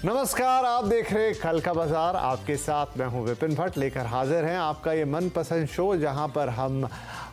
नमस्कार, आप देख रहे हैं कल का बाजार। आपके साथ मैं हूं विपिन भट्ट, लेकर हाजिर हैं आपका ये मनपसंद शो, जहां पर हम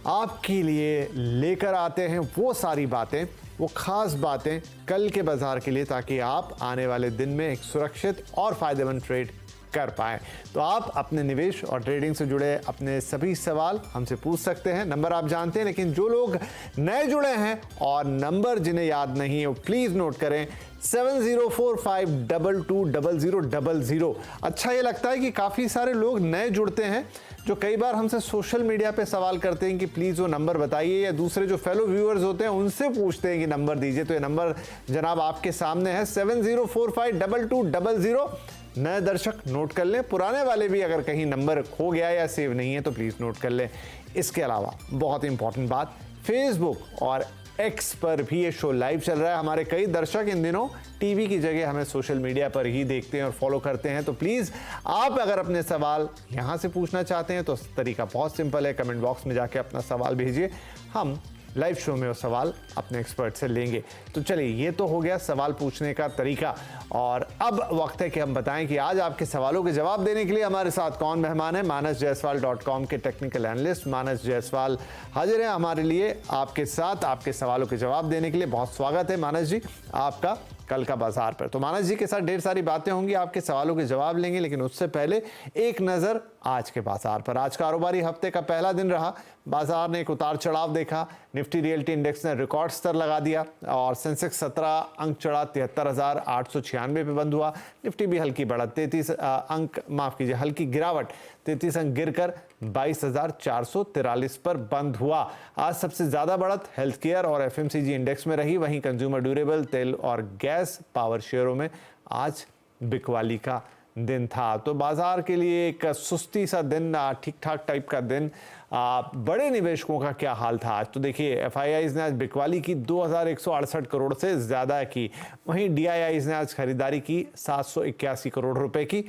आपके लिए लेकर आते हैं वो सारी बातें, वो खास बातें कल के बाजार के लिए, ताकि आप आने वाले दिन में एक सुरक्षित और फायदेमंद ट्रेड कर पाएं। तो आप अपने निवेश और ट्रेडिंग से जुड़े अपने सभी सवाल हमसे पूछ सकते हैं। नंबर आप जानते हैं, लेकिन जो लोग नए जुड़े हैं और नंबर जिन्हें याद नहीं है वो प्लीज नोट करें, 7045220000। अच्छा ये लगता है कि काफ़ी सारे लोग नए जुड़ते हैं जो कई बार हमसे सोशल मीडिया पे सवाल करते हैं कि प्लीज़ वो नंबर बताइए, या दूसरे जो फेलो व्यूअर्स होते हैं उनसे पूछते हैं कि नंबर दीजिए। तो ये नंबर जनाब आपके सामने है, 7045220000। नए दर्शक नोट कर लें, पुराने वाले भी अगर कहीं नंबर खो गया या सेव नहीं है तो प्लीज़ नोट कर लें। इसके अलावा बहुत इंपॉर्टेंट बात, फेसबुक और एक्स पर भी ये शो लाइव चल रहा है। हमारे कई दर्शक इन दिनों टीवी की जगह हमें सोशल मीडिया पर ही देखते हैं और फॉलो करते हैं। तो प्लीज़ आप अगर अपने सवाल यहाँ से पूछना चाहते हैं तो तरीका बहुत सिंपल है, कमेंट बॉक्स में जाके अपना सवाल भेजिए, हम लाइव शो में वो सवाल अपने एक्सपर्ट से लेंगे। तो चलिए, ये तो हो गया सवाल पूछने का तरीका, और अब वक्त है कि हम बताएं कि आज आपके सवालों के जवाब देने के लिए हमारे साथ कौन मेहमान है। manasjaiswal.com के टेक्निकल एनालिस्ट मानस जायसवाल हाजिर हैं हमारे लिए आपके साथ आपके सवालों के जवाब देने के लिए। बहुत स्वागत है मानस जी आपका कल का बाजार पर। तो मानस जी के साथ ढेर सारी बातें होंगी, आपके सवालों के जवाब लेंगे, लेकिन उससे पहले एक नज़र आज के बाजार पर। आज कारोबारी हफ्ते का पहला दिन रहा, बाजार ने एक उतार चढ़ाव देखा। निफ्टी रियल्टी इंडेक्स ने रिकॉर्ड स्तर लगा दिया और सेंसेक्स 17 अंक चढ़ा, 73,896 पे बंद हुआ। निफ्टी भी हल्की बढ़त, 33 अंक माफ कीजिए हल्की गिरावट, 33 अंक गिरकर 22,443 पर बंद हुआ। आज सबसे ज्यादा बढ़त हेल्थ केयर और एफएमसीजी इंडेक्स में रही, वहीं कंज्यूमर ड्यूरेबल, तेल और गैस, पावर शेयरों में आज बिकवाली का दिन था। तो बाजार के लिए एक सुस्ती सा दिन, ठीक ठाक टाइप का दिन। बड़े निवेशकों का क्या हाल था आज? तो देखिए, एफआईआईज ने आज बिकवाली की 2,168 करोड़ से ज्यादा की, वहीं डीआईआईज ने आज खरीदारी की 781 करोड़ रुपए की।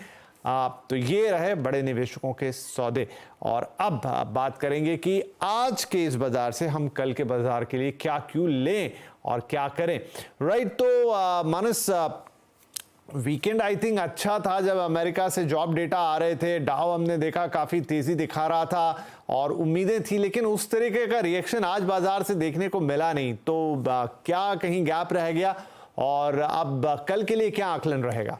तो ये रहे बड़े निवेशकों के सौदे। और अब बात करेंगे कि आज के इस बाजार से हम कल के बाजार के लिए क्या क्यों लें और क्या करें। राइट, तो मानस, वीकेंड आई थिंक अच्छा था जब अमेरिका से जॉब डेटा आ रहे थे। डाउ हमने देखा काफी तेजी दिखा रहा था और उम्मीदें थी, लेकिन उस तरीके का रिएक्शन आज बाजार से देखने को मिला नहीं। तो क्या कहीं गैप रह गया, और अब कल के लिए क्या आकलन रहेगा?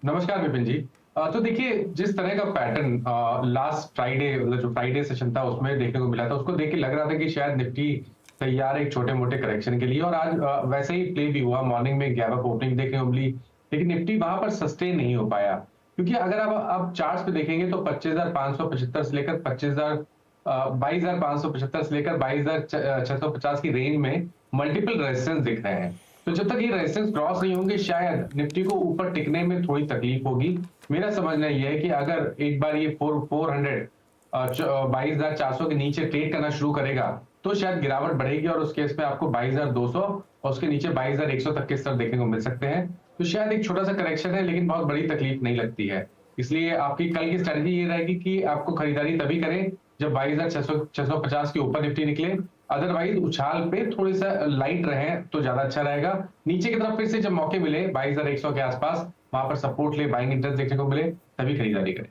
नमस्कार विपिन जी। तो देखिए, जिस तरह का पैटर्न लास्ट फ्राइडे, मतलब जो फ्राइडे सेशन था उसमें देखने को मिला था, उसको देख के लग रहा था कि शायद निफ्टी तैयार है एक छोटे मोटे करेक्शन के लिए, और आज वैसे ही प्ले भी हुआ। मॉर्निंग में गैप अप ओपनिंग देखने को मिली, लेकिन निफ्टी वहां पर सस्टेन नहीं हो पाया, क्योंकि अगर आप चार्ट्स पे देखेंगे तो 25,575 से लेकर 22,575 से लेकर 22,650 की रेंज में मल्टीपल रेजिस्टेंस दिख रहे हैं। तो जब तक ये रेजिस्टेंस क्रॉस नहीं होंगे, शायद निफ्टी को ऊपर टिकने में थोड़ी तकलीफ होगी। मेरा समझना यह है कि अगर एक बार ये 22,400 के नीचे ट्रेड करना शुरू करेगा तो शायद गिरावट बढ़ेगी, और उस केस में आपको 22,200 और उसके नीचे 22,100 तक के स्तर देखने को मिल सकते हैं। तो शायद एक छोटा सा करेक्शन है, लेकिन बहुत बड़ी तकलीफ नहीं लगती है। इसलिए आपकी कल की स्ट्रेटजी ये रहेगी कि आपको खरीदारी तभी करें जब 22,650 के ऊपर निफ्टी निकले। अदरवाइज उछाल पे थोड़ी सा लाइट रहे तो ज्यादा अच्छा रहेगा। नीचे की तरफ फिर से जब मौके मिले 22,100 के आसपास, वहां पर सपोर्ट ले, बाइंग इंटरेस्ट देखने को मिले, तभी खरीदारी करें।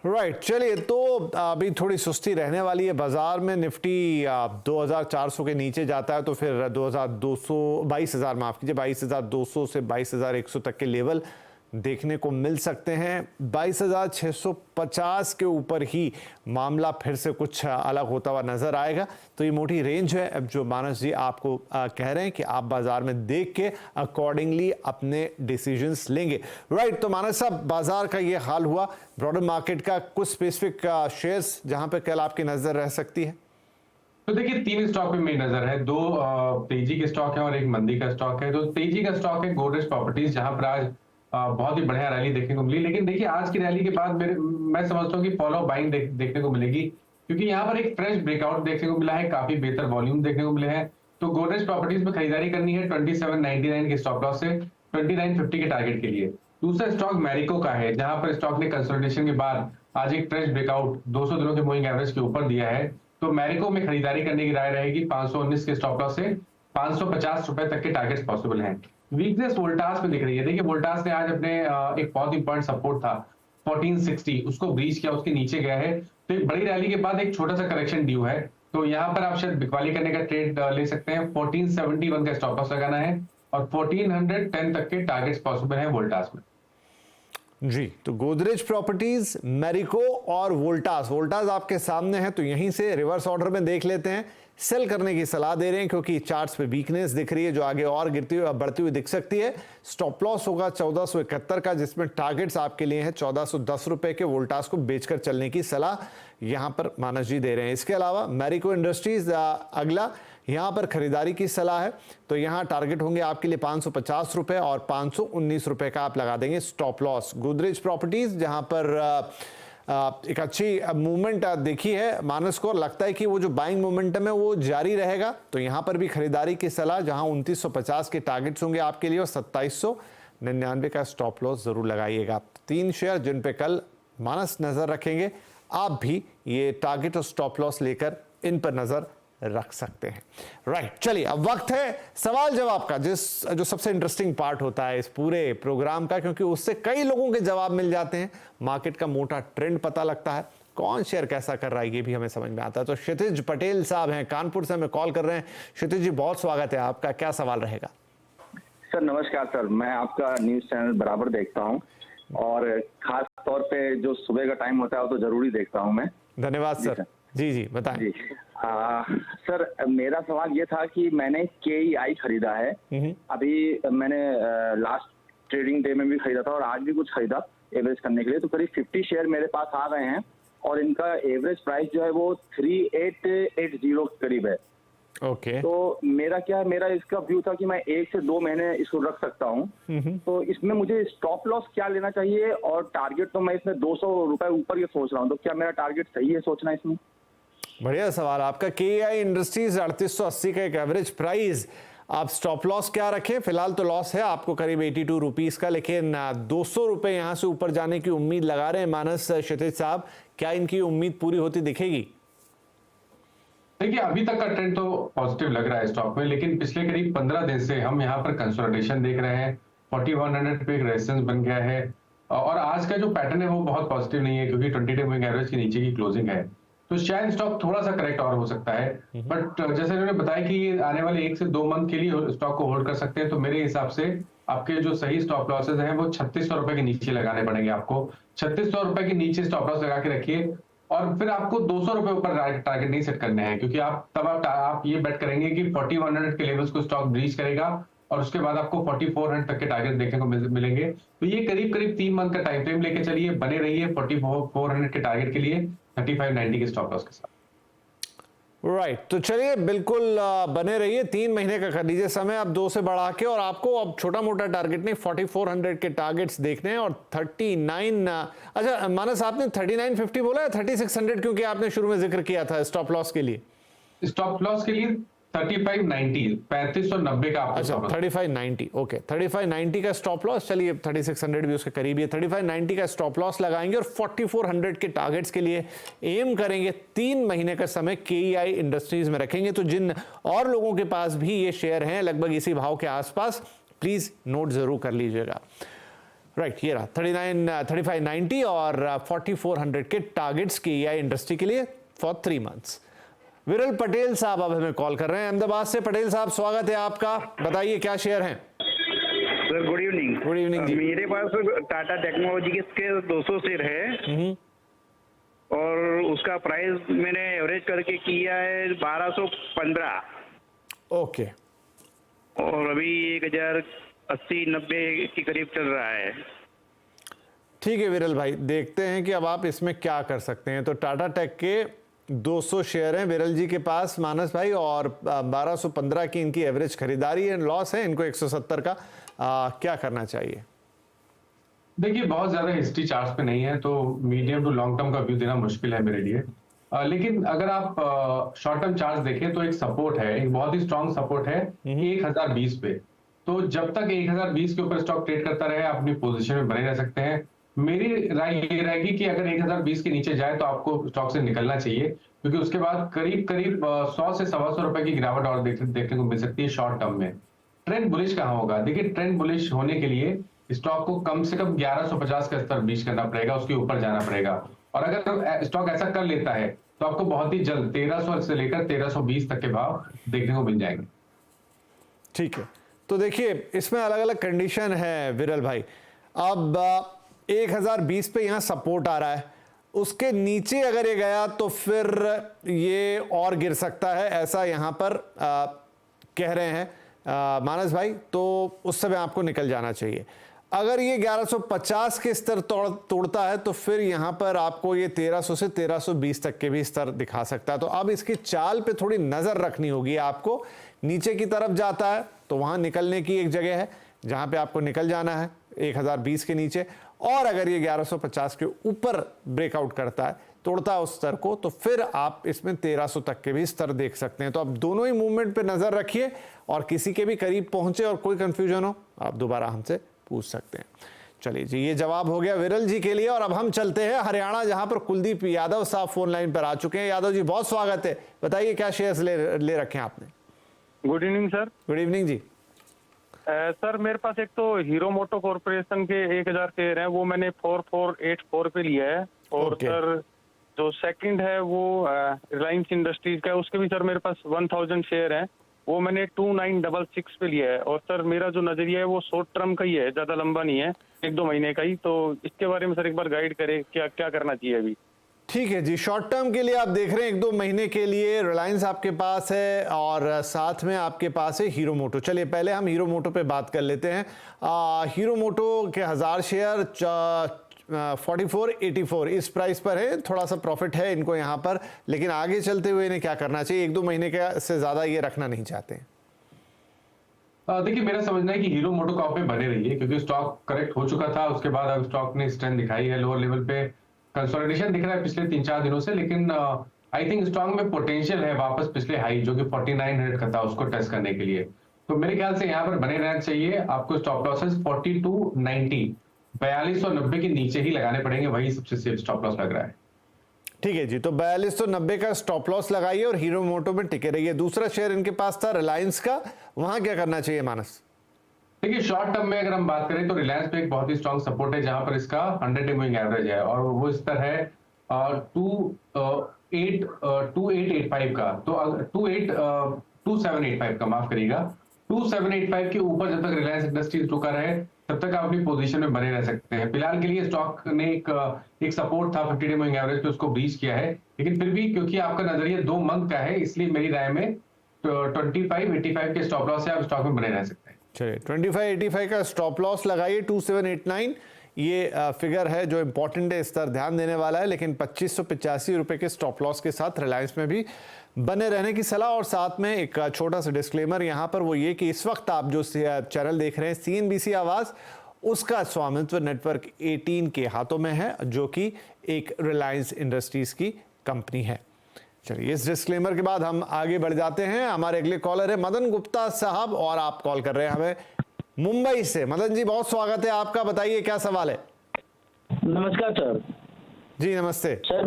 राइट, चलिए, तो अभी थोड़ी सुस्ती रहने वाली है बाजार में। निफ्टी 2,400 के नीचे जाता है तो फिर 22,000 माफ कीजिए 22,200 से 22,100 तक के लेवल देखने को मिल सकते हैं। 22,650 के ऊपर ही मामला फिर से कुछ अलग होता हुआ नजर आएगा। तो ये मोटी रेंज है अब जो मानस जी आपको कह रहे हैं कि आप बाजार में देख के अकॉर्डिंगली अपने डिसीजंस लेंगे। राइट, तो मानस साहब, बाजार का ये हाल हुआ, ब्रॉडर मार्केट का कुछ स्पेसिफिक शेयर्स जहां पे कल आपकी नजर रह सकती है? तो देखिए, 3 स्टॉक पे मेरी नजर है। 2 तेजी के स्टॉक है और एक मंदी का स्टॉक है। तो तेजी का स्टॉक है गोदरेज प्रॉपर्टीज, जहां पर आज बहुत ही बढ़िया रैली देखने को मिली। लेकिन देखिए, आज की रैली के बाद मैं समझता हूँ कि फॉलो बाइंग देखने को मिलेगी, क्योंकि यहाँ पर एक फ्रेश ब्रेकआउट देखने को मिला है, काफी बेहतर वॉल्यूम देखने को मिले हैं। तो गोदरेज प्रॉपर्टीज में खरीदारी करनी है 2799 के स्टॉप लॉस से 2950 के टारगेट के लिए। दूसरा स्टॉक मैरिको का है, जहां पर स्टॉक ने कंसोलिडेशन के बाद आज एक फ्रेश ब्रेकआउट 200 दिनों के मूविंग एवरेज के ऊपर दिया है। तो मैरिको में खरीदारी करने की राय रहेगी 519 के स्टॉप लॉस से 550 रुपए तक के टारगेट्स पॉसिबल हैं। वीकनेस वोल्टास में दिख रही है। देखिए वोल्टास ने आज अपने एक बहुत इंपॉर्टेंट सपोर्ट था 1460, उसको ब्रीच किया, उसके नीचे गया है, तो एक बड़ी रैली के बाद एक छोटा सा करेक्शन ड्यू है। तो यहाँ पर आप शायद बिकवाली करने का ट्रेड ले सकते हैं। 1471 का स्टॉप लॉस लगाना है और 1410 तक के टारगेट्स पॉसिबल है वोल्टास में। जी, तो गोदरेज प्रॉपर्टीज, मैरिको और वोल्टास आपके सामने है, तो यहीं से रिवर्स ऑर्डर में देख लेते हैं। सेल करने की सलाह दे रहे हैं क्योंकि चार्ट्स पे वीकनेस दिख रही है जो आगे और गिरती हुई बढ़ती हुई दिख सकती है। स्टॉप लॉस होगा 1471 का, जिसमें टारगेट्स आपके लिए हैं 1410 रुपए के। वोल्टास को बेचकर चलने की सलाह यहां पर मानस जी दे रहे हैं। इसके अलावा मैरिको इंडस्ट्रीज अगला, यहां पर खरीदारी की सलाह है, तो यहां टारगेट होंगे आपके लिए 550 रुपए और 519 रुपए का आप लगा देंगे स्टॉप लॉस। गोदरेज प्रॉपर्टीज जहां पर एक अच्छी मूवमेंट देखी है मानस को, लगता है कि वो जो बाइंग मोमेंटम है वो जारी रहेगा, तो यहां पर भी खरीदारी की सलाह, जहां 2950 के टारगेट्स होंगे आपके लिए और 2799 का स्टॉप लॉस जरूर लगाइएगा। 3 शेयर जिन पे कल मानस नजर रखेंगे, आप भी ये टारगेट और स्टॉप लॉस लेकर इन पर नजर रख सकते हैं। राइट, चलिए अब वक्त है सवाल जवाब का, जो सबसे इंटरेस्टिंग पार्ट होता है इस पूरे प्रोग्राम का, क्योंकि उससे कई लोगों के जवाब मिल जाते हैं, मार्केट का मोटा ट्रेंड पता लगता है, कौन शेयर कैसा कर रहा है ये भी हमें समझ में आता है। तो क्षितिज पटेल साहब हैं, कानपुर से हमें कॉल कर रहे हैं। क्षितिज जी, बहुत स्वागत है आपका, क्या सवाल रहेगा? सर नमस्कार सर, मैं आपका न्यूज चैनल बराबर देखता हूं और खास तौर पे जो सुबह का टाइम होता है वो तो जरूरी देखता हूं मैं। धन्यवाद सर। जी बताएं। जी सर, मेरा सवाल ये था कि मैंने KEI खरीदा है। अभी मैंने लास्ट ट्रेडिंग डे में भी खरीदा था और आज भी कुछ खरीदा एवरेज करने के लिए, तो करीब 50 शेयर मेरे पास आ गए हैं और इनका एवरेज प्राइस जो है वो 3880 के करीब है। ओके। तो मेरा इसका व्यू था कि मैं 1 से 2 महीने इसको रख सकता हूँ। तो इसमें मुझे स्टॉप लॉस क्या लेना चाहिए और टारगेट तो मैं इसमें 200 रुपए ऊपर ये सोच रहा हूँ, तो क्या मेरा टारगेट सही है सोचना इसमें? बढ़िया सवाल आपका। KEI इंडस्ट्रीज 3880 का एक एवरेज प्राइस, आप स्टॉप लॉस क्या रखें? फिलहाल तो लॉस है आपको करीब 82 रुपीस का, लेकिन 200 रुपए यहां से ऊपर जाने की उम्मीद लगा रहे हैं मानस क्षितिज साहब, क्या इनकी उम्मीद पूरी होती दिखेगी? देखिए अभी तक का ट्रेंड तो पॉजिटिव लग रहा है स्टॉक में, लेकिन पिछले करीब 15 दिन से हम यहाँ पर कंसोलिडेशन देख रहे हैं। 4100 पे एक रेजिस्टेंस बन गया है और आज का जो पैटर्न है वो बहुत पॉजिटिव नहीं है, क्योंकि 20 डे मूविंग एवरेज के नीचे की क्लोजिंग है, तो शायद स्टॉक थोड़ा सा करेक्ट और हो सकता है। बट जैसे उन्होंने बताया कि आने वाले 1 से 2 मंथ के लिए स्टॉक को होल्ड कर सकते हैं, तो मेरे हिसाब से आपके जो सही स्टॉप लॉसेज हैं वो 3600 रुपए के नीचे लगाने पड़ेंगे आपको। 3600 रुपए के नीचे स्टॉप लॉस लगा के रखिए और फिर आपको 200 रुपए ऊपर टारगेट नहीं सेट करने हैं, क्योंकि आप ये बेट करेंगे कि 4100 के लेवल्स को स्टॉक ब्रीच करेगा और उसके बाद आपको 4400 तक के टारगेट देखने को मिलेंगे। तो ये करीब 3 मंथ का टाइम फ्रेम लेके चलिए, बने रहिए 4400 के टारगेट के लिए 3590 के स्टॉप लॉस के साथ। राइट, तो चलिए बिल्कुल बने रहिए, 3 महीने का कर लीजिए समय अब 2 से बढ़ा के, और आपको अब छोटा मोटा टारगेट नहीं 4400 के टारगेट्स देखने हैं और 39 अच्छा मानस आपने 3950 बोला है 3600, क्योंकि आपने शुरू में जिक्र किया था स्टॉप लॉस के लिए? स्टॉप लॉस के लिए 3590 का आपको। अच्छा 3590, ओके 3590 का स्टॉप लॉस, चलिए 3600 भी उसके करीब है। 3590 का स्टॉप लॉस लगाएंगे और 4400 के टारगेट्स के लिए एम करेंगे। 3 महीने का समय KEI इंडस्ट्रीज में रखेंगे। तो जिन और लोगों के पास भी ये शेयर हैं लगभग इसी भाव के आसपास, प्लीज नोट जरूर कर लीजिएगा। राइट, ये रहा 3590 और 4400 के टारगेट्स KEI इंडस्ट्री के लिए फॉर 3 मंथ्स। विरल पटेल साहब अब हमें कॉल कर रहे हैं अहमदाबाद से। पटेल साहब स्वागत है आपका, बताइए क्या शेयर हैं? Sir good evening. Good evening जी। मेरे पास टाटा टेक्नोलॉजी के 200 शेयर है और उसका प्राइस मैंने एवरेज करके किया है 1215। ओके। और अभी 1080-90 के करीब चल रहा है। ठीक है विरल भाई, देखते हैं कि अब आप इसमें क्या कर सकते हैं। तो टाटा टेक के 200 शेयर हैं विरल जी के पास मानस भाई, और 1215 की इनकी एवरेज खरीदारी है, लॉस है इनको 170 का। क्या करना चाहिए? देखिए बहुत ज्यादा हिस्ट्री चार्ट्स पे नहीं है, तो मीडियम टू लॉन्ग टर्म का व्यू देना मुश्किल है मेरे लिए। लेकिन अगर आप शॉर्ट टर्म चार्ट्स देखें तो एक सपोर्ट है, एक बहुत ही स्ट्रांग सपोर्ट है 1020 पे। तो जब तक 1020 के ऊपर स्टॉक ट्रेड करता रहे, आप अपनी पोजीशन में बने रह सकते हैं। मेरी राय ये रहेगी कि अगर 1020 के नीचे जाए तो आपको स्टॉक से निकलना चाहिए, क्योंकि उसके बाद करीब 100 से 125 रुपए की गिरावट और देखने को मिल सकती है शॉर्ट टर्म में। ट्रेंड बुलिश कहाँ होगा? देखिए, ट्रेंड बुलिश होने के लिए स्टॉक को कम से कम 1150 का स्तर बीच करना पड़ेगा, उसके ऊपर जाना पड़ेगा। और अगर स्टॉक ऐसा कर लेता है तो आपको बहुत ही जल्द 1300 से लेकर 1320 तक के भाव देखने को मिल जाएंगे। ठीक है, तो देखिए इसमें अलग अलग कंडीशन है विरल भाई। अब 1020 पे यहाँ सपोर्ट आ रहा है, उसके नीचे अगर ये गया तो फिर ये और गिर सकता है, ऐसा यहाँ पर कह रहे हैं मानस भाई। तो उस समय आपको निकल जाना चाहिए। अगर ये 1150 के स्तर तोड़ता है तो फिर यहाँ पर आपको ये 1300 से 1320 तक के भी स्तर दिखा सकता है। तो अब इसकी चाल पे थोड़ी नज़र रखनी होगी आपको। नीचे की तरफ जाता है तो वहाँ निकलने की एक जगह है जहाँ पे आपको निकल जाना है 1020 के नीचे। और अगर ये 1150 के ऊपर ब्रेकआउट करता है, तोड़ता है उस स्तर को, तो फिर आप इसमें 1300 तक के भी स्तर देख सकते हैं। तो आप दोनों ही मूवमेंट पे नज़र रखिए और किसी के भी करीब पहुंचे और कोई कंफ्यूजन हो आप दोबारा हमसे पूछ सकते हैं। चलिए जी, ये जवाब हो गया विरल जी के लिए। और अब हम चलते हैं हरियाणा, जहां पर कुलदीप यादव साहब फोन लाइन पर आ चुके हैं। यादव जी बहुत स्वागत है, बताइए क्या शेयर्स ले रखे हैं आपने? Good evening sir. Good evening जी। सर मेरे पास एक तो हीरो मोटो कॉर्पोरेशन के 1000 शेयर हैं, वो मैंने 4484 पे लिया है। और Okay. सर जो सेकंड है वो रिलायंस इंडस्ट्रीज का है, उसके भी सर मेरे पास 1000 शेयर हैं, वो मैंने 2966 पे लिया है। और सर मेरा जो नजरिया है वो शॉर्ट टर्म का ही है, ज्यादा लंबा नहीं है, 1-2 महीने का ही। तो इसके बारे में सर एक बार गाइड करें, क्या क्या करना चाहिए अभी? ठीक है जी, शॉर्ट टर्म के लिए आप देख रहे हैं 1-2 महीने के लिए रिलायंस आपके पास है और साथ में आपके पास है हीरो मोटो। चलिए पहले हम हीरो मोटो पे बात कर लेते हैं। हीरो मोटो के 1000 शेयर 4484 इस प्राइस पर है, थोड़ा सा प्रॉफिट है इनको यहाँ पर, लेकिन आगे चलते हुए इन्हें क्या करना चाहिए? 1-2 महीने का से ज़्यादा ये रखना नहीं चाहते हैं। देखिए, मेरा समझना है कि हीरो मोटो कॉप पे बने रहिए, क्योंकि स्टॉक करेक्ट हो चुका था, उसके बाद अब स्टॉक ने स्ट्रेंथ दिखाई है, लोअर लेवल पे कंसोलिडेशन दिख रहा है पिछले 3-4 दिनों से। लेकिन आई थिंक स्टॉक में पोटेंशियल है वापस पिछले हाई जो कि 4900 का था उसको टेस्ट करने के लिए। तो मेरे ख्याल से यहाँ पर बने रहना चाहिए। आपको स्टॉप लॉसेस 4290 4290 के नीचे ही लगाने पड़ेंगे, वही सबसे सेफ स्टॉप लॉस लग रहा है। ठीक है जी, तो 4290 का स्टॉप लॉस लगाइए और हीरो मोटो में टिके रहिए। दूसरा शेयर इनके पास था रिलायंस का, वहां क्या करना चाहिए मानस? देखिए, शॉर्ट टर्म में अगर हम बात करें तो रिलायंस पे एक बहुत ही स्ट्रॉन्ग सपोर्ट है, जहां पर इसका 100 मूविंग एवरेज है और वो स्तर है 2885 का। तो 2785 का, माफ करिएगा, 2785 के ऊपर जब तक रिलायंस इंडस्ट्रीज रुका रहे तब तक आप अपनी पोजीशन में बने रह सकते हैं। फिलहाल के लिए स्टॉक ने एक सपोर्ट था 50 मूविंग एवरेज पे, उसको ब्रीच किया है, लेकिन फिर भी क्योंकि आपका नजरिया 2 मंथ का है, इसलिए मेरी राय में 2585 के स्टॉप लॉस से आप स्टॉक में बने रह सकते हैं। चलिए 2585 का स्टॉप लॉस लगाइए। 2789 ये फिगर है जो इंपॉर्टेंट है, इस पर ध्यान देने वाला है। लेकिन 2585 रुपए के स्टॉप लॉस के साथ रिलायंस में भी बने रहने की सलाह। और साथ में एक छोटा सा डिस्क्लेमर यहाँ पर, वो ये कि इस वक्त आप जो चैनल देख रहे हैं CNBC आवाज, उसका स्वामित्व नेटवर्क 18 के हाथों में है, जो कि एक रिलायंस इंडस्ट्रीज की कंपनी है। चलिए इस डिस्क्लेमर के बाद हम आगे बढ़ जाते हैं। हमारे अगले कॉलर है मदन गुप्ता साहब और आप कॉल कर रहे हैं हमें मुंबई से। मदन जी बहुत स्वागत है आपका, बताइए क्या सवाल है? नमस्कार सर। जी नमस्ते सर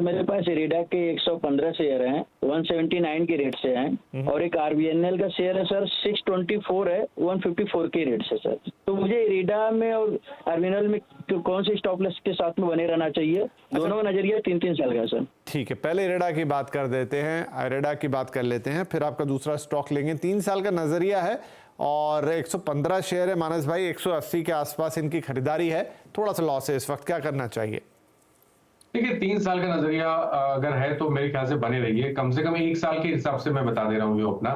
मेरे पास इरिडा के 115 शेयर हैं, 179 के रेट से हैं, और एक आरबीएनएल का शेयर है सर 624 है, 154 के रेट से सर। तो मुझे इरिडा में और आरबीएनएल में कौन से स्टॉप लॉस के साथ में बने रहना चाहिए? दोनों का नजरिया 3-3 साल का सर। ठीक है, पहले इरिडा की बात कर देते हैं, इरिडा की बात कर लेते हैं, फिर आपका दूसरा स्टॉक लेंगे। 3 साल का नजरिया है और 115 शेयर है मानस भाई, 180 के आसपास इनकी खरीदारी है, थोड़ा सा लॉस है इस वक्त, क्या करना चाहिए? देखिए, 3 साल का नजरिया अगर है तो मेरे ख्याल से बने रहिए। कम से कम 1 साल के हिसाब से मैं बता दे रहा हूँ व्यू अपना।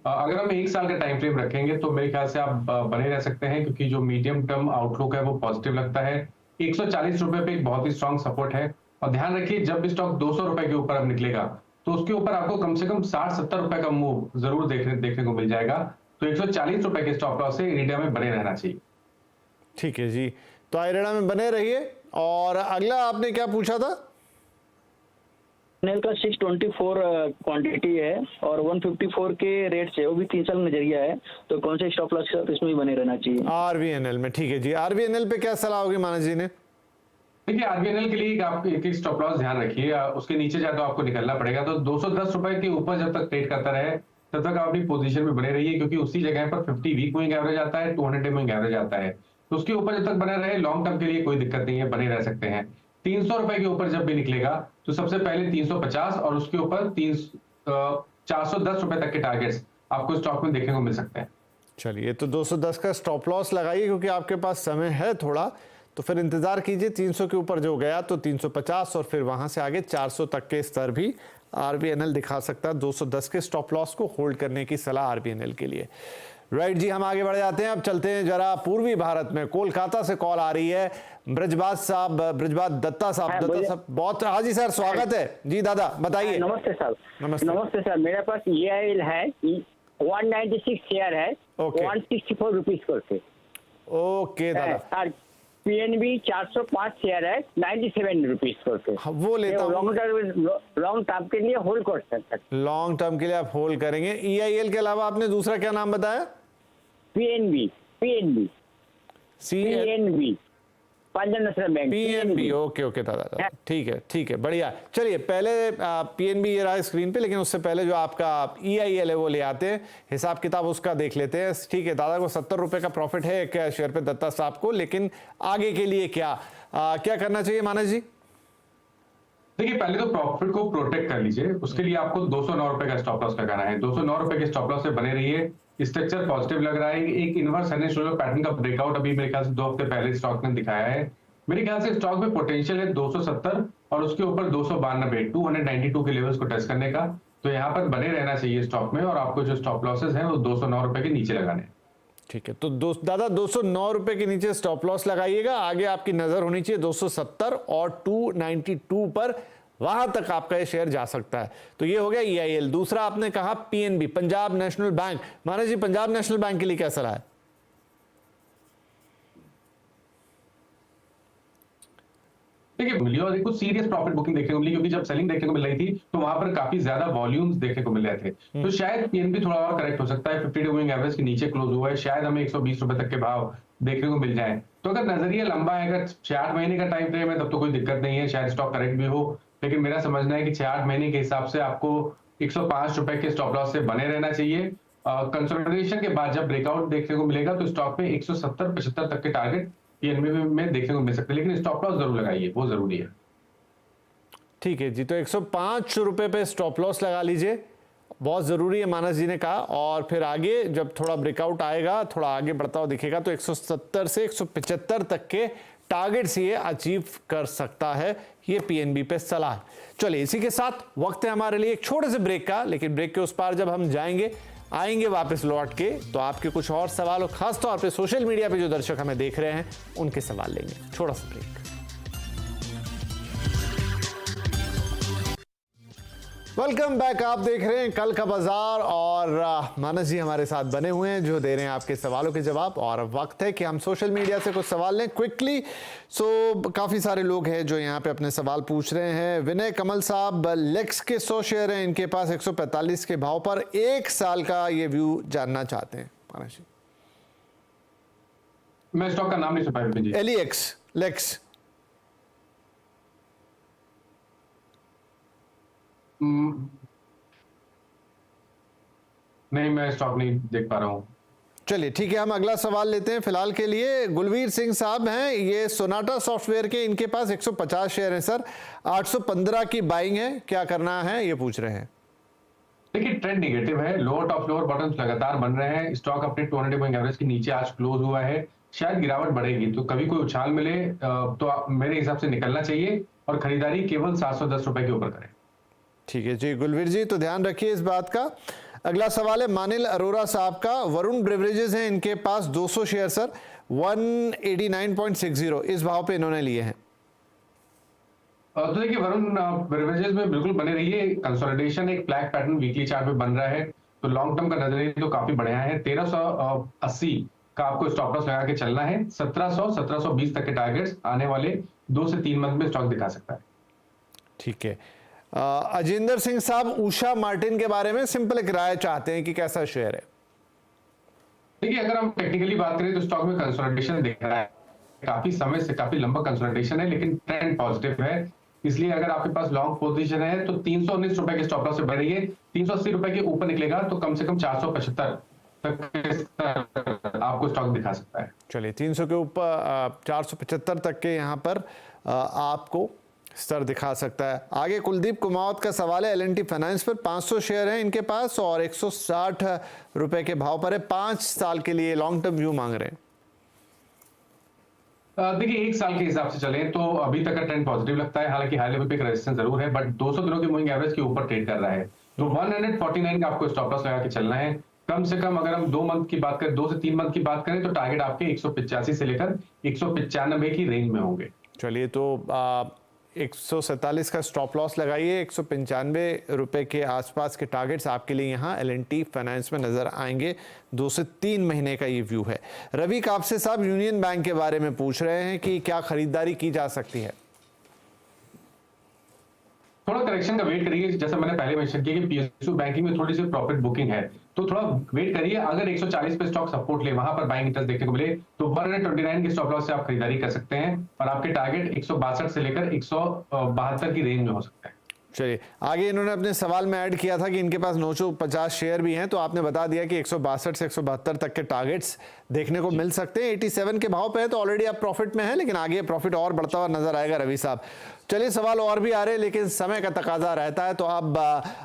अगर हम 1 साल का टाइम फ्रेम रखेंगे तो मेरे ख्याल से आप बने रह सकते हैं, क्योंकि जो मीडियम टर्म आउटलुक है वो पॉजिटिव लगता है। 140 रुपए पे एक बहुत ही स्ट्रॉन्ग सपोर्ट है। और ध्यान रखिए, जब भी स्टॉक 200 रुपए के ऊपर अब निकलेगा तो उसके ऊपर आपको कम से कम 60-70 रुपए का मूव जरूर देखने को मिल जाएगा। तो 140 रुपए के स्टॉप लॉस से इरिडा में बने रहना चाहिए। ठीक है जी, तो इरिडा में बने रहिए। और अगला आपने क्या पूछा था? नेल का 624 क्वांटिटी है और 154 के रेट से, वो भी 3 साल नजरिया है, तो कौन से स्टॉप लॉस के साथ इसमें भी बने रहना चाहिए? आरबीएनएल में। ठीक है जी, आरबीएनएल पे क्या सलाह होगी मानस जी ने? देखिए, आरबीएनएल के लिए आप एक स्टॉप लॉस ध्यान रखिए, उसके नीचे जाए तो आपको निकलना पड़ेगा। तो 210 रुपए के ऊपर जब तक ट्रेड करता रहे तब तक आप अपनी पोजीशन में बने रहिए, क्योंकि उसी जगह पर 50 वीक मूविंग एवरेज आता है, 200 डे मूविंग एवरेज आता है, तो उसके ऊपर जब तक बने रहे लॉन्ग टर्म के लिए कोई दिक्कत नहीं है, बने रह सकते हैं। 300 रुपए के ऊपर जब भी निकलेगा तो सबसे पहले 350 और उसके ऊपर 410 रुपए तक के टारगेट्स आपको स्टॉक में देखने को मिल सकते हैं। चलिए, तो 210 का स्टॉप लॉस लगाइए, क्योंकि आपके पास समय है थोड़ा, तो फिर इंतजार कीजिए। 300 के ऊपर जो गया तो 350 और फिर वहां से आगे 400 तक के स्तर भी आरबीएनएल दिखा सकता है। 210 के स्टॉप लॉस को होल्ड करने की सलाह आरबीएनएल के लिए। राइट जी, हम आगे बढ़ जाते हैं। अब चलते हैं जरा पूर्वी भारत में। कोलकाता से कॉल आ रही है ब्रजबाज दत्ता साहब। दत्ता साहब, बहुत, हाँ जी सर, स्वागत है जी। दादा बताइए। नमस्ते सर। नमस्ते। नमस्ते सर, मेरे पास EIL है, 196 शेयर है, ओके। 164 रुपीज करके। ओके दादा। और PNB 405 शेयर है, 97 रुपीज करके। हाँ, वो लेता हूँ। लॉन्ग टर्म के लिए होल्ड कर सकते हैं। लॉन्ग टर्म के लिए आप होल्ड करेंगे। EIL के अलावा आपने दूसरा क्या नाम बताया? PNB Punjab national bank. PNB, okay दादा, ठीक है, बढ़िया। चलिए, पहले PNB ये रहा स्क्रीन पे, लेकिन उससे पहले जो आपका EIL है वो ले आते हैं, हिसाब किताब उसका देख लेते हैं। ठीक है, दादा को 70 रुपए का प्रॉफिट है एक शेयर पे, दत्ता साहब को, लेकिन आगे के लिए क्या करना चाहिए मानस जी? देखिए, पहले तो प्रॉफिट को प्रोटेक्ट कर लीजिए, उसके लिए आपको 209 रुपए का स्टॉप लॉस लगाना है। 209 रुपए के स्टॉप लॉस से बने रहिए। स्ट्रक्चर पॉजिटिव लग रहा है, एक inverse hand and shoulder pattern का ब्रेकआउट अभी मेरे ख्याल से 2 हफ्ते पहले स्टॉक ने दिखाया है। मेरे ख्याल से स्टॉक में पोटेंशियल है 270 और उसके ऊपर 292 292 के लेवल्स को टेस्ट करने का, तो यहाँ पर बने रहना चाहिए स्टॉक में। और आपको जो स्टॉप लॉसेस हैं वो 209 रुपए के नीचे लगाने हैं। ठीक है, तो दादा 209 रुपए के नीचे स्टॉप लॉस लगाइएगा। आगे आपकी नजर होनी चाहिए 270 और 292 पर, वहां तक आपका ये शेयर जा सकता है। तो ये हो गया EIL। दूसरा आपने कहा PNB, पंजाब नेशनल बैंक। मानस जी, पंजाब नेशनल बैंक के लिए क्या सलाह है? देखिए, मिली और कुछ सीरियस प्रॉफिट बुकिंग देखने को मिली, क्योंकि जब सेलिंग देखने को मिल रही थी तो वहां पर काफी ज्यादा वॉल्यूम्स देखने को मिल रहे थे। तो शायद PNB थोड़ा और करेक्ट हो सकता है। 50 डे मूविंग एवरेज के नीचे क्लोज हुआ है, शायद हमें 120 रुपए तक के भाव देखने को मिल जाए। तो अगर नजरिया लंबा है, अगर 6-8 महीने का टाइम फ्रेम है, तब तो कोई दिक्कत नहीं है, शायद स्टॉक करेक्ट भी हो। लेकिन मेरा समझना है कि 6-8 महीने के हिसाब से आपको 105 रुपए के स्टॉप लॉस से बने रहना चाहिए। कंसोलिडेशन के बाद जब ब्रेकआउट देखने को मिलेगा तो स्टॉक में 170-75 तक के टारगेट PNB में देखने को मिल सकते हैं, लेकिन स्टॉप लॉस जरूर लगाइए, वो जरूरी है। ठीक है जी, तो 105 रुपए पे स्टॉप लॉस लगा लीजिए, बहुत जरूरी है, मानस जी ने कहा। और फिर आगे जब थोड़ा ब्रेकआउट आएगा, थोड़ा आगे बढ़ता हुआ दिखेगा, तो 170 से 175 तक के टारगेट्स ये अचीव कर सकता है। ये PNB पे सलाह। चलिए, इसी के साथ वक्त है हमारे लिए एक छोटे से ब्रेक का, लेकिन ब्रेक के उस पार जब हम आएंगे वापस लौट के, तो आपके कुछ और सवाल, और खास तौर पे सोशल मीडिया पे जो दर्शक हमें देख रहे हैं उनके सवाल लेंगे। छोटा सा ब्रेक। Welcome back. आप देख रहे हैं कल का बाजार, और मानस जी हमारे साथ बने हुए हैं जो दे रहे हैं आपके सवालों के जवाब। और वक्त है कि हम सोशल मीडिया से कुछ सवाल लें क्विकली। काफ़ी सारे लोग हैं जो यहाँ पे अपने सवाल पूछ रहे हैं। विनय कमल साहब, लेक्स के 100 शेयर हैं, इनके पास 145 के भाव पर 1 साल का ये व्यू जानना चाहते हैं। मानस जी, मैं स्टॉक का नाम नहीं सुन पाया। LEX, lex. नहीं, मैं स्टॉक नहीं देख पा रहा हूं। चलिए ठीक है, हम अगला सवाल लेते हैं फिलहाल के लिए। गुलवीर सिंह साहब हैं, ये सोनाटा सॉफ्टवेयर के, इनके पास 150 शेयर हैं सर, 815 की बाइंग है, क्या करना है ये पूछ रहे हैं। देखिए, ट्रेंड नेगेटिव है, लोअर टॉप लोअर बॉटम्स लगातार बन रहे हैं। स्टॉक अपने 200 मूविंग एवरेज के नीचे आज क्लोज हुआ है, शायद गिरावट बढ़ेगी, तो कभी कोई उछाल मिले तो मेरे हिसाब से निकलना चाहिए और खरीदारी केवल 710 रुपए के ऊपर करें। ठीक है जी गुलवीर जी, तो ध्यान रखिए इस बात का। अगला सवाल है मानिल अरोरा साहब का, वरुण ब्रेवरेजेस हैं, इनके पास 200 शेयर सर, 189.60 इस भाव पे इन्होंने लिए हैं। तो देखिए, वरुण ब्रेवरेजेस में बिल्कुल बने रहिए। कंसोलिडेशन एक फ्लैग पैटर्न वीकली चार्ट पे बन रहा है, तो लॉन्ग टर्म का नजरिया तो काफी बढ़िया है। 1380 का आपको स्टॉप लॉस लगा के चलना है। 1720 तक के टारगेट्स आने वाले 2 से 3 मंथ में स्टॉक दिखा सकता है। ठीक है, अजिंदर सिंह साहब उषा मार्टिन के बारे में सिंपल एक राय चाहते हैं कि कैसा शेयर है। देखिए, अगर हम टेक्निकली बात करें तो स्टॉक में कंसोलिडेशन दिख रहा है, काफी समय से काफी लंबा कंसोलिडेशन है, लेकिन ट्रेंड पॉजिटिव है। इसलिए अगर आपके पास लॉन्ग पोजीशन है तो 319 रुपए के स्टॉप लॉस से बढ़ रही है, 380 रुपए के ऊपर निकलेगा तो कम से कम 475 तक आपको स्टॉक दिखा सकता है। चलिए 300 के ऊपर 475 तक के यहाँ पर आपको स्तर दिखा सकता है। आगे कुलदीप कुमावत का सवाल है, L&T फाइनेंस पर 500 शेयर हैं इनके पास और 160 रुपए के भाव पर है, 5 साल के लिए लॉन्ग टर्म व्यू मांग रहे हैं। देखिए 1 साल के हिसाब से चलें तो अभी तक का ट्रेंड पॉजिटिव लगता है, हालांकि हाई लेवल पे एक रेजिस्टेंस जरूर है, बट 200 दिनों की मूविंग एवरेज के ऊपर ट्रेड कर रहा है, तो 149 का आपको स्टॉप लॉस लगा के चलना है। कम से कम अगर हम 2 मंथ की बात करें, 2 से 3 मंथ की बात करें तो टारगेट आपके 185 से लेकर 195 की रेंज में होंगे। चलिए तो 147 का स्टॉप लॉस लगाइए, 195 रुपए के आसपास के टारगेट्स आपके लिए यहाँ L&T फाइनेंस में नजर आएंगे। 2 से 3 महीने का ये व्यू है। रवि कापसे साहब यूनियन बैंक के बारे में पूछ रहे हैं कि क्या खरीदारी की जा सकती है। थोड़ा करेक्शन का वेट करिए, जैसा मैंने पहले मेंशन किया कि PSU बैंकिंग में थोड़ी सी प्रॉफिट बुकिंग है, तो थोड़ा वेट करिए। अगर 140 पे स्टॉक सपोर्ट ले, वहां पर बाइंग इंटरेस्ट देखने को मिले तो 129 के स्टॉप लॉस से आप खरीदारी कर सकते हैं और आपके टारगेट 162 से लेकर 172 की रेंज में हो सकता है। चलिए आगे इन्होंने अपने सवाल में ऐड किया था कि इनके पास 950 शेयर भी हैं, तो आपने बता दिया कि 162 से 172 तक के टारगेट्स देखने को मिल सकते हैं। 87 के भाव पे है तो ऑलरेडी आप प्रॉफिट में है, लेकिन आगे प्रॉफिट और बढ़ता हुआ नजर आएगा रवि साहब। चलिए सवाल और भी आ रहे हैं लेकिन समय का तकाजा रहता है, तो अब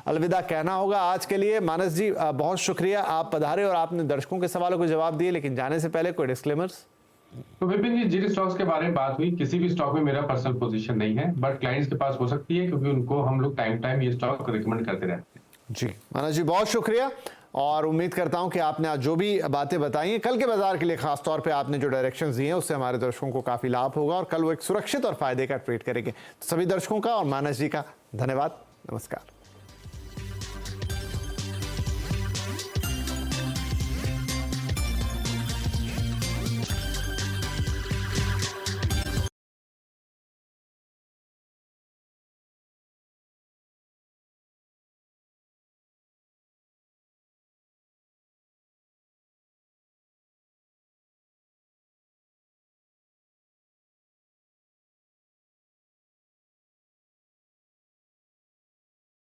अलविदा कहना होगा आज के लिए। मानस जी बहुत शुक्रिया, आप पधारे और आपने दर्शकों के सवालों को जवाब दिए, लेकिन जाने से पहले कोई डिस्क्लेमर्स? तो विपिन जी, जिन स्टॉक्स के बारे में बात हुई, किसी भी स्टॉक में मेरा पर्सनल पोजीशन नहीं है, बट क्लाइंट्स के पास हो सकती है क्योंकि उनको हम लोग टाइम ये स्टॉक रिकमेंड करते रहते हैं। जी मानस जी बहुत शुक्रिया, और उम्मीद करता हूं कि आपने आज जो भी बातें बताई हैं कल के बाजार के लिए खास तौर पे आपने जो डायरेक्शंस दिए हैं उससे हमारे दर्शकों को काफी लाभ होगा और कल वो एक सुरक्षित और फायदे का ट्रेड करेंगे। तो सभी दर्शकों का और मानस जी का धन्यवाद, नमस्कार।